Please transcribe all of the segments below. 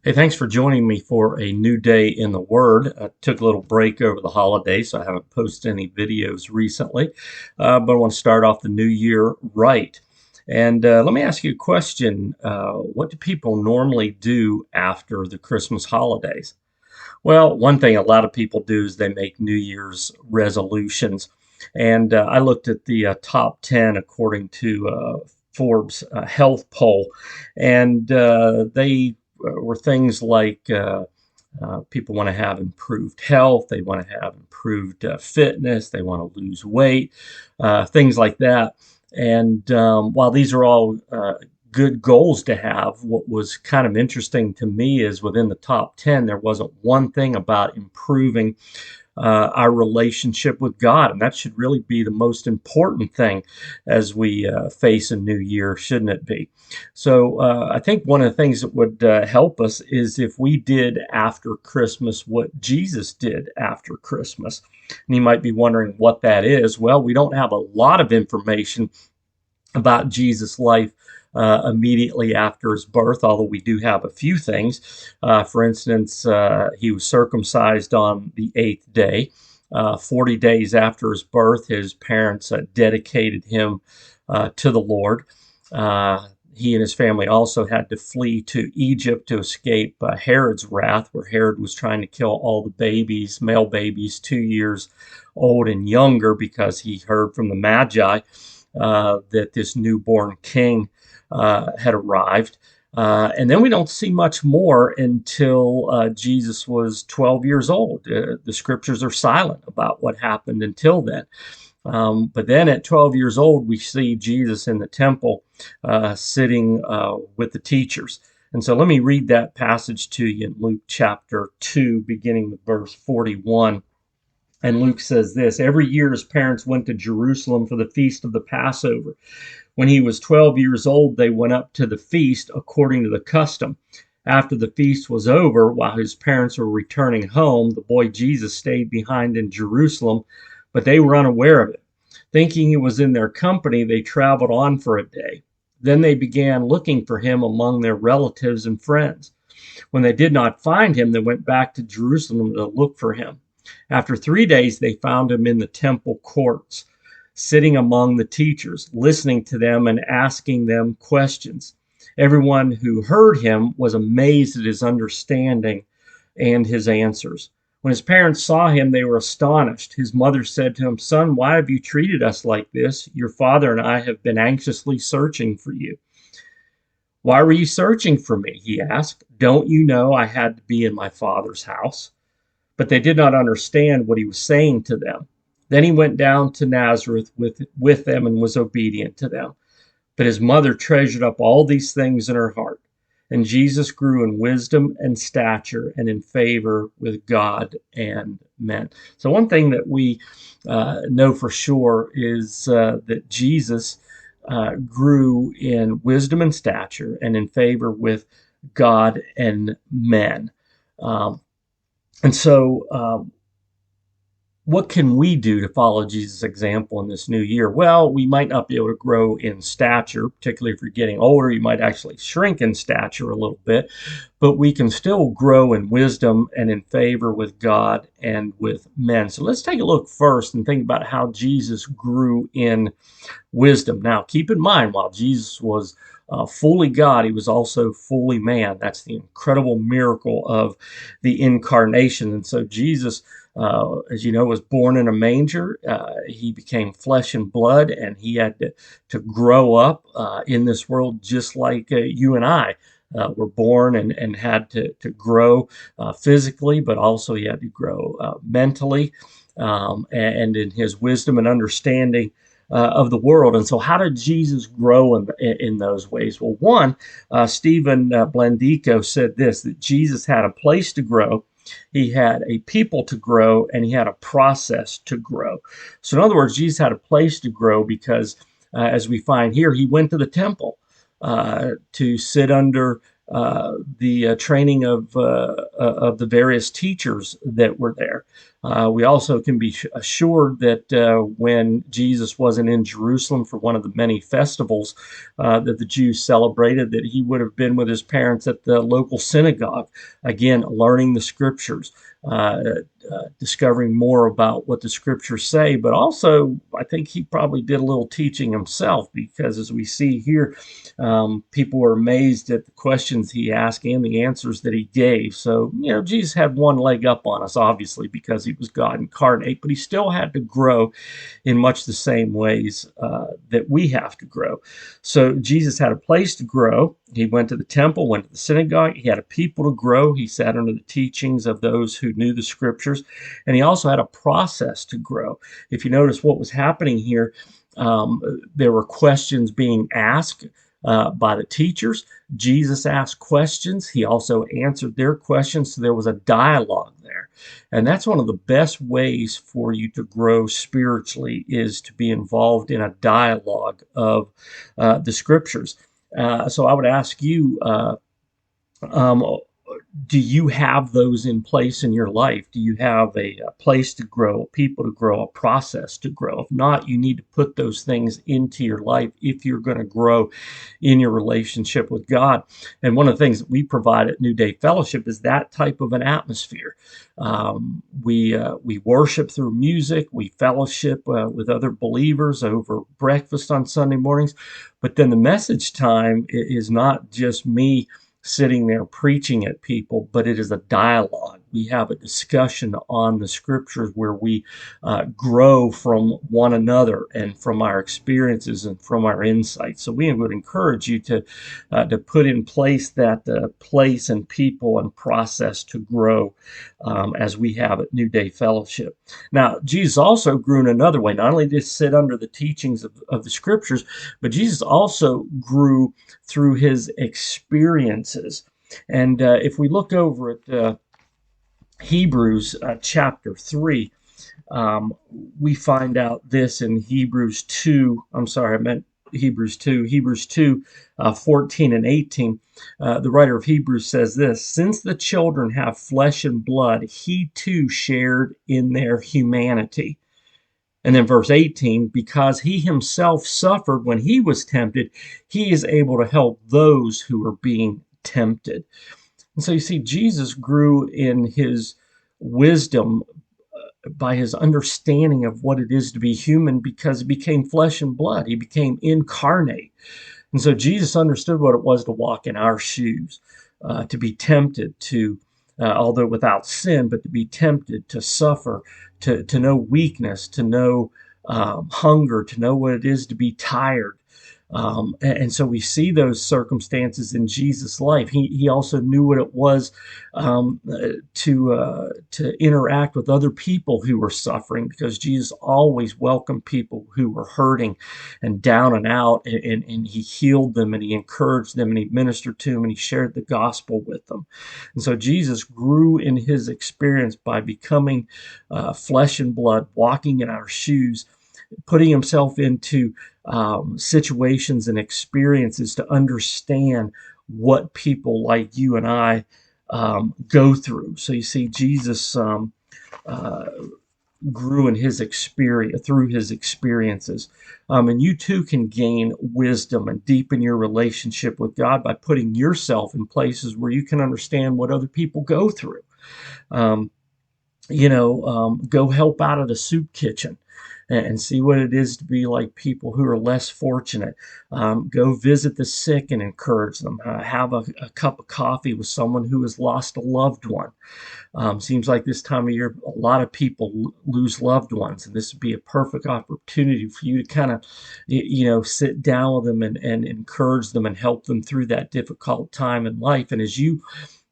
Hey, thanks for joining me for a new day in the Word. I took a little break over the holidays, so I haven't posted any videos recently, but I want to start off the new year right. And let me ask you a question. What do people normally do after the Christmas holidays? Well, one thing a lot of people do is they make New Year's resolutions. And I looked at the top 10 according to Forbes health poll, and they were things like people want to have improved health, they want to have improved fitness, they want to lose weight, things like that. And while these are all good goals to have, what was kind of interesting to me is within the top 10, there wasn't one thing about improving our relationship with God. And that should really be the most important thing as we face a new year, shouldn't it be? So I think one of the things that would help us is if we did after Christmas what Jesus did after Christmas. And you might be wondering what that is. Well, we don't have a lot of information about Jesus' life immediately after his birth, although we do have a few things. For instance, he was circumcised on the eighth day. 40 days after his birth, his parents dedicated him to the Lord. He and his family also had to flee to Egypt to escape Herod's wrath, where Herod was trying to kill all the babies, male babies, 2 years old and younger, because he heard from the Magi that this newborn king had arrived. And then we don't see much more until Jesus was 12 years old. The scriptures are silent about what happened until then. But then at 12 years old, we see Jesus in the temple sitting with the teachers. And so let me read that passage to you in Luke chapter 2, beginning with verse 41. And Luke says this: every year his parents went to Jerusalem for the feast of the Passover. When he was 12 years old, they went up to the feast according to the custom. After the feast was over, while his parents were returning home, the boy Jesus stayed behind in Jerusalem, but they were unaware of it. Thinking he was in their company, they traveled on for a day. Then they began looking for him among their relatives and friends. When they did not find him, they went back to Jerusalem to look for him. After 3 days, they found him in the temple courts, sitting among the teachers, listening to them and asking them questions. Everyone who heard him was amazed at his understanding and his answers. When his parents saw him, they were astonished. His mother said to him, "Son, why have you treated us like this? Your father and I have been anxiously searching for you." "Why were you searching for me?" he asked. "Don't you know I had to be in my father's house?" But they did not understand what he was saying to them. Then he went down to Nazareth with them and was obedient to them. But his mother treasured up all these things in her heart. And Jesus grew in wisdom and stature and in favor with God and men. So one thing that we know for sure is that Jesus grew in wisdom and stature and in favor with God and men. Um, and so, what can we do to follow Jesus' example in this new year? Well, we might not be able to grow in stature, particularly if you're getting older. You might actually shrink in stature a little bit, but we can still grow in wisdom and in favor with God and with men. So let's take a look first and think about how Jesus grew in wisdom. Now, keep in mind, while Jesus was fully God, he was also fully man. That's the incredible miracle of the incarnation. And so Jesus, as you know, was born in a manger. He became flesh and blood, and he had to grow up in this world just like you and I. Were born and had to grow physically, but also he had to grow mentally and in his wisdom and understanding of the world. And so, how did Jesus grow in those ways? Well, one, Stephen Blandico said this: that Jesus had a place to grow, he had a people to grow, and he had a process to grow. So, in other words, Jesus had a place to grow because, as we find here, he went to the temple to sit under the training of the various teachers that were there. We also can be assured that when Jesus wasn't in Jerusalem for one of the many festivals that the Jews celebrated, that he would have been with his parents at the local synagogue, again, learning the scriptures, discovering more about what the scriptures say. But also, I think he probably did a little teaching himself, because as we see here, people were amazed at the questions he asked and the answers that he gave. So, Jesus had one leg up on us, obviously, because he was God incarnate, but he still had to grow in much the same ways that we have to grow. So Jesus had a place to grow. He went to the temple, went to the synagogue. He had a people to grow. He sat under the teachings of those who knew the scriptures. And he also had a process to grow. If you notice what was happening here, there were questions being asked by the teachers. Jesus asked questions. He also answered their questions. So there was a dialogue there. And that's one of the best ways for you to grow spiritually, is to be involved in a dialogue of the scriptures. So I would ask you, um, do you have those in place in your life? Do you have a place to grow, people to grow, a process to grow? If not, you need to put those things into your life if you're going to grow in your relationship with God. And one of the things that we provide at New Day Fellowship is that type of an atmosphere. We worship through music, we fellowship with other believers over breakfast on Sunday mornings, but then the message time is not just me sitting there preaching at people, but it is a dialogue. We have a discussion on the scriptures where we grow from one another and from our experiences and from our insights. So we would encourage you to put in place that place and people and process to grow as we have at New Day Fellowship. Now, Jesus also grew in another way. Not only did he sit under the teachings of the scriptures, but Jesus also grew through his experiences. And if we look over at Hebrews chapter 3, we find out this in Hebrews 2. I'm sorry, I meant Hebrews 2. Hebrews 2, 14 and 18. The writer of Hebrews says this: since the children have flesh and blood, he too shared in their humanity. And then verse 18, because he himself suffered when he was tempted, he is able to help those who are being tempted. And so you see, Jesus grew in his wisdom by his understanding of what it is to be human, because he became flesh and blood. He became incarnate. And so Jesus understood what it was to walk in our shoes, to be tempted, to although without sin, but to be tempted, to suffer, to know weakness, to know hunger, to know what it is to be tired. And so we see those circumstances in Jesus' life. He also knew what it was to interact with other people who were suffering, because Jesus always welcomed people who were hurting and down and out, and he healed them, and he encouraged them, and he ministered to them, and he shared the gospel with them. And so Jesus grew in his experience by becoming flesh and blood, walking in our shoes, putting himself into situations and experiences to understand what people like you and I go through. So you see, Jesus grew in his experience, through his experiences. And you too can gain wisdom and deepen your relationship with God by putting yourself in places where you can understand what other people go through. Go help out at a soup kitchen and see what it is to be like people who are less fortunate. Go visit the sick and encourage them. Have a cup of coffee with someone who has lost a loved one. Seems like this time of year, a lot of people lose loved ones, and this would be a perfect opportunity for you to kind of, sit down with them and encourage them and help them through that difficult time in life. And as you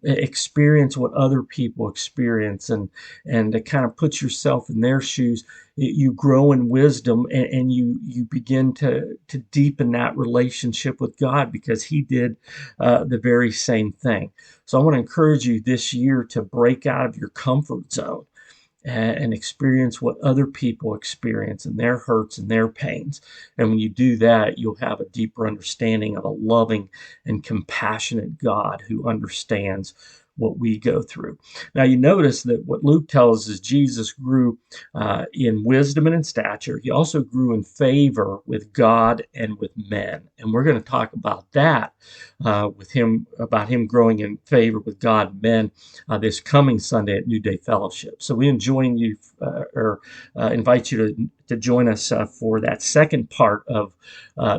experience what other people experience, and to kind of put yourself in their shoes, you grow in wisdom, and you begin to deepen that relationship with God, because he did the very same thing. So I want to encourage you this year to break out of your comfort zone. and experience what other people experience and their hurts and their pains. And when you do that, you'll have a deeper understanding of a loving and compassionate God who understands what we go through. Now, you notice that what Luke tells us is Jesus grew in wisdom and in stature. He also grew in favor with God and with men. And we're going to talk about that with him, about him growing in favor with God and men this coming Sunday at New Day Fellowship. So we invite you to join us for that second part of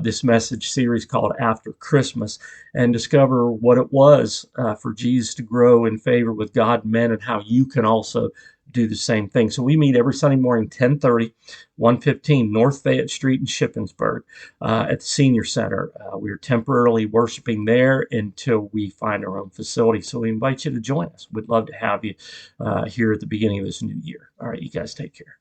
this message series called After Christmas, and discover what it was for Jesus to grow in favor with God and men, and how you can also do the same thing. So we meet every Sunday morning, 10:30, 115 North Fayette Street in Shippensburg at the Senior Center. We're temporarily worshiping there until we find our own facility. So we invite you to join us. We'd love to have you here at the beginning of this new year. All right, you guys take care.